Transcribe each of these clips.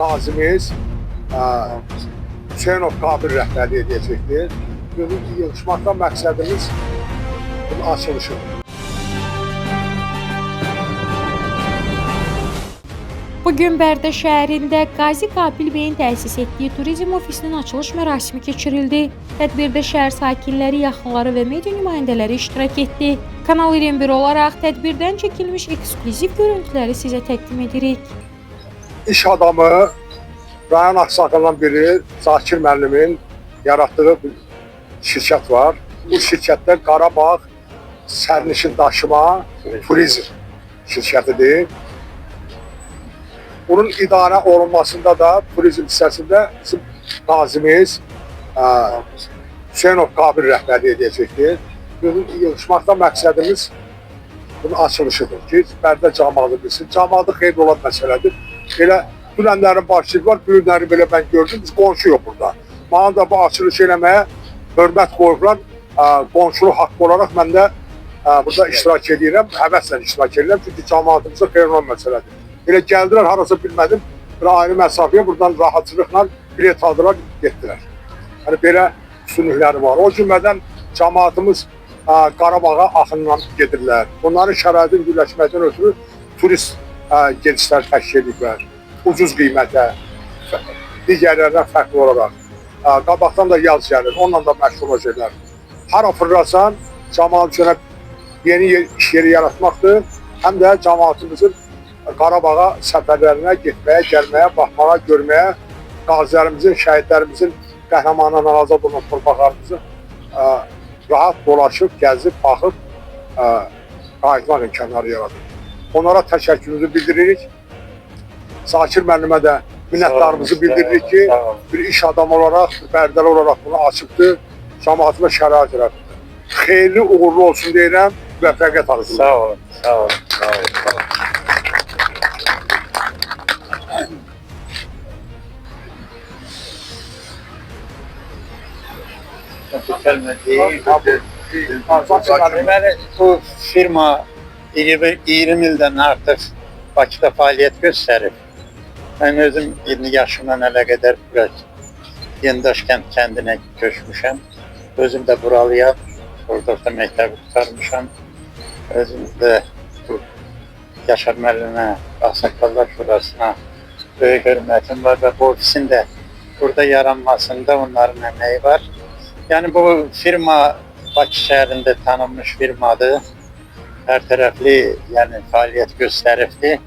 Nazimiz Hüseynov Qabil rəhbərlik edəcəkdir. Yığışmaqdan məqsədimiz bunun açılışıdır. Bugün Bərdə şəhərində Qazi Qabil bəyin təsis etdiyi turizm ofisinin açılış mərasimi keçirildi. Tədbirdə şəhər sakinləri, yaxınları və media nümayəndələri iştirak etdi. Kanal 21 olaraq tədbirdən çəkilmiş eksklüziv görüntüləri sizə təqdim edirik. İş adamı rayon aksaklarından biri Zakir müəllimin yaratdığı bir şirkət var. Bu şirkətdə Qarabağ sərnişin daşıma turizm şirkətidir. Bunun idarə olunmasında da turizm hissəsində bizim nazimiz Hüseynov Qabil rəhbərlik edəcəkdir. Yığışmaqdan məqsədimiz bunun açılışıdır ki, Bərdə camaatı bilsin. Camaatı xeyir olan məsələdir. Elə dünənlərin başçılığı var, bu günləri belə mən gördüm, biz qonşu yox burada. Bana da bu açılış eləməyə hörmət qoyublar, qonşuluq haqqı olaraq mən də burada iştirak edirəm, həvəslə iştirak edirəm, çünki camaatımıza xeyir olan məsələdir. Elə gəldilər, harasa bilmədim, bir ayrı məsafəyə buradan rahatçılıqla bilet aldılar, getdilər. Yəni, belə üstünlükləri var. O cümlədən camaatımız Qarabağa axınla gedirlər. Onların şəraitin birləşməkdən ötürü turist gedişlər təşkil ediblər. Ucuz qiymətə, digərlərdən fərqli olaraq. Qabaqdan da yaz gəlir, onunla da məşğul olacaqlar. Hara fırlasan, camaat üçün yeni iş yeri yaratmaqdır, həm də camaatımızın Qarabağa səfərlərinə getməyə, gəlməyə, baxmağa, görməyə, qazilərimizin, şəhidlərimizin qəhrəmanlarından azad olan torpaqlarımızı rahat dolaşıb, gəzib, baxıb, qayıtmaq imkanları yaradır. Onlara təşəkkürümüzü bildiririk. Zakir müəllimə də minnətlarımızı bildiririk ki, bir iş adamı olaraq, bərdəli olaraq bunu açıbdır, cəmaatına şərait yaratır. Xeyirli, uğurlu olsun deyirəm, müvəffəqiyyət arzulayıram. Sağ olun, sağ olun, sağ olun. Deməli, bu firma 20 ildən artıq Bakıda fəaliyyət göstərib. Mən özüm 20 yaşımdan ələ qədər Yendaş kəndinə köçmüşəm. Özüm də buralıyam, orada məktəbi tutarmışam. Özüm də Yaşar müəllimə, Ağsaqqallar Şurasına böyük hörmətim var və bu ofisin də burada yaranmasında onların əməyi var. Yəni bu firma Bakı şəhərində tanınmış firmadır. Hər tərəfli, yəni fəaliyyət göstəribdir.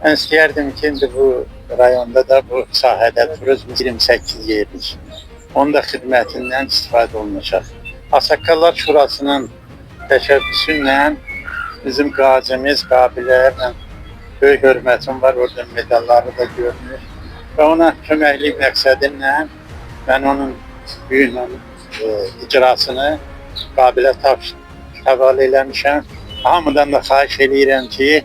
Mən istəyərdim ki, indi bu rayonda da bu sahədə turizm 28 yerlik. Onun da xidmətindən istifadə olunacaq. Ağsaqqallar Şurasının təşəbbüsü ilə bizim qazimiz, Qabilərlə böyük hörmətim var, orada medalları da görünür. Və ona köməklik məqsədinlə mən onun büyük icrasını Qabilə həvalə eləmişəm. Hamıdan da xahiş edirəm ki,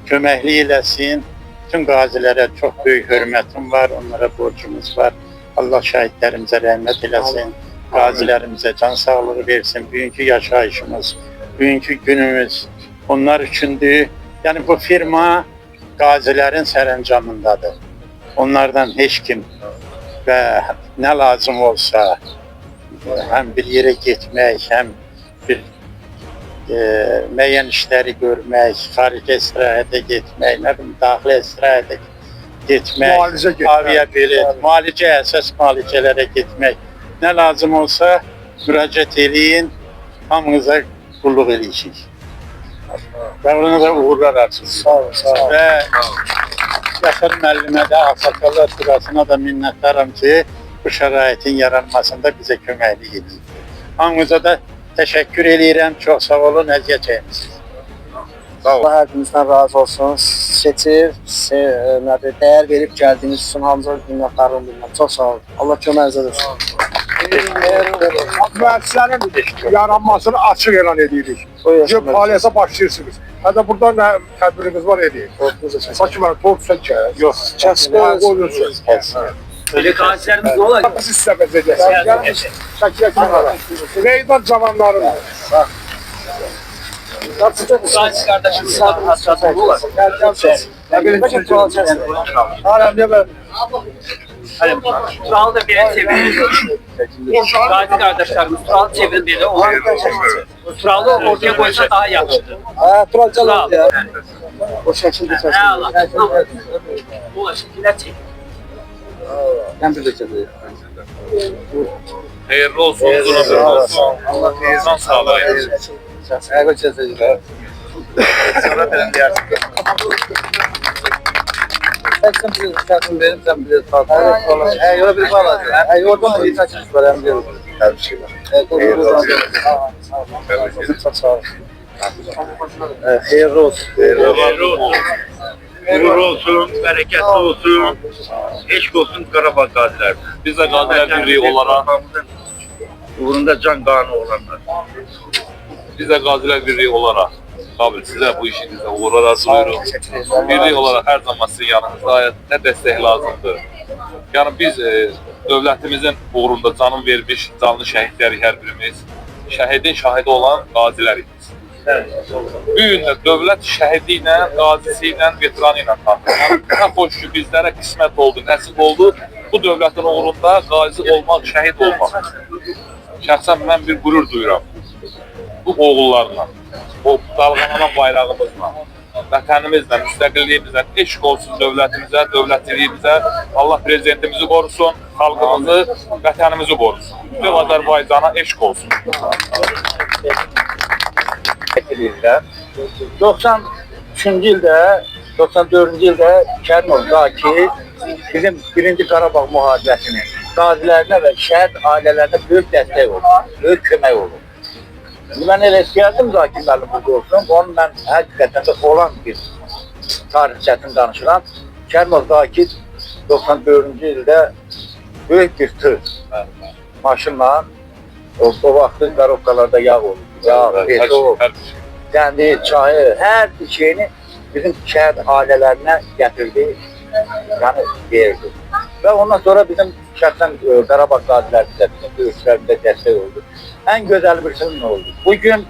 köməklik eləsin. Bütün qazilərə çox böyük hörmətim var, onlara borcumuz var. Allah şəhidlərimizə rəhmət eləsin, qazilərimizə can sağlığı versin. Bugünkü yaşayışımız, bugünkü günümüz onlar üçündür. Yəni bu firma qazilərin sərəncamındadır. Onlardan heç kim və nə lazım olsa, həm bir yerə getmək, həm bir müəyyən işləri görmək, xarici istirahətə getmək, nə bilim, daxili istirahətə getmək, aviabilet, müalicə, əsas müalicələrə getmək, nə lazım olsa müraciət eləyin, hamınıza qulluq eləyəcək. Və ona da uğurlar arzulayın. Sağ olun, sağ olun. Və Yaşar müəllimə də, Ağsaqqallar Şurasına da minnətdaram ki, bu şəraitin yaranmasında bizə köməklik edir. Hamınıza da təşəkkür edirəm, çox sağ olun, əziyyət çəkmisiniz. Allah hər birinizdən razı olsun. Seçib, dəyər verib gəldiyiniz üçün hamıza minnətdarlığımı bilməm. Çox sağ olun. Allah köməyinizə dursun. Müəssisənin yaranmasını açıq elan edirik. Fəaliyyətə başlayırsınız. Hətta burada nə tədbiriniz var edirik. Sakin mənə, tortusa kəs. Yox, kəs. Öyle qazilərimiz nə olacaq? Biz istəməz edəcək. Şəkiyə kənara. Meydan cavanlarıdır. Qazi qardaşımız hasratı olar. Gələcəm. Nə bilin ki, Hani Turalı da bire çevirildi. Gazi kardeşlerimiz Turalı çevirdi. Turalı ortaya koysa daha yaxşıdır. Tural Tural. ya. O şəkildə Hə, Allah. Ulaşıklar çek. Mən bir də çəkirəm. Hayırlı olsun, uzun ömür olsun. Allah İnsan sağlığı. Ayğa çəkirəm. Sonra benim dersim. Sən bir şəkil verim, sən bir tartı. Yox, bir baladır. Oradan bir çəkiş var, həm deyir. Her bir şey var. Çok sağ ol. Hayırlı olsun. Hayırlı olsun. Uğurlu olsun, bereketli olsun. Eşk olsun Karabağ gaziler. Biz de Gaziler Birliği olarak uğrunda can kanı olanlar. Biz de Gaziler Birliği olarak tabii size bu işinizde uğurlar arzuyorum. Birlik olarak her zaman sizin yanınızda ne destek lazımdır. Yani biz devletimizin uğrunda canım vermiş canlı şehitleri her birimiz. Şehidin şahidi olan gazileriz. Bu gün də dövlət şəhidi ilə, qazisi ilə, veteranı ilə tanınır. Nə xoş ki, bizlərə qismət oldu, nəsib oldu. Bu dövlətin uğrunda qazi olmaq, şəhid olmaq. Şəxsən mən bir qürur duyuram. Bu oğullarla, o dalğalanan bayrağımızla, vətənimizlə, müstəqilliyimizlə eşq olsun dövlətimizə, dövlətçiliyimizə. Allah prezidentimizi qorusun, xalqımızı, vətənimizi qorusun. Ve Azərbaycana eşq olsun. Etilirler. 93-cü ildə, 94-cü ildə Kərnovdakı bizim 1-ci Qarabağ müharibəsinin qazilərinə və şəhid ailələrinə böyük dəstək oldu, böyük kömək oldu. Mən elə istəyərdim Zakir müəllim burada olsun, onun mən həqiqətən də olan bir tarixçəsini danışıram. Kərnovdakı 94-cü ildə böyük bir tır maşınla o vaxtı qarovkalarda yağ oldu. Ya, petrol, kendi çayı, her bir şeyini bizim şehir ailelerine getirdi, yani verdi. Ve ondan sonra bizim şahsen Qarabağ gaziler bize, bizim dövüşlerimize destek oldu. En güzel bir şey ne oldu? Bugün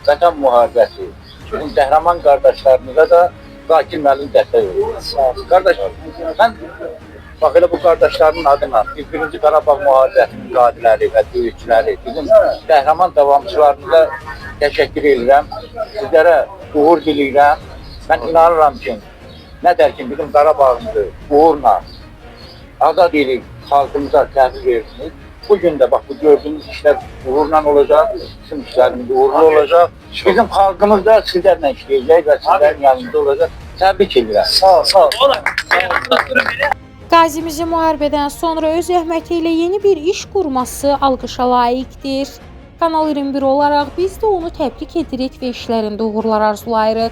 Vətən müharibəsi, bizim qəhrəman kardeşlerimize de Zakir müəllim destek oldu. Kardeş, ben bak elə bu kardeşlerin adına biz 1-ci Qarabağ müharibəsinin qaziləri və döyüşçüləri, bizim qəhrəman davamçılarımıza təşəkkür edirəm. Sizlərə uğur diləyirəm. Mən inanıram ki, nə der ki bizim Qarabağımızı uğurla azad edib xalqımıza təhvil verirsiniz. Bugün de bak bu gördüğünüz işler uğurla olacak, bizim işlerimiz uğurlu olacak. Bizim xalqımız da sizlərlə işləyəcək və sizlərin yanında olacaq. Təbrik edirəm. Sağ ol, sağ ol. Qazimizin müharibədən sonra öz zəhməti ilə yeni bir iş qurması alqışa layiqdir. Kanal 21 olaraq biz də onu təbrik edirik və işlərində uğurlar arzulayırıq.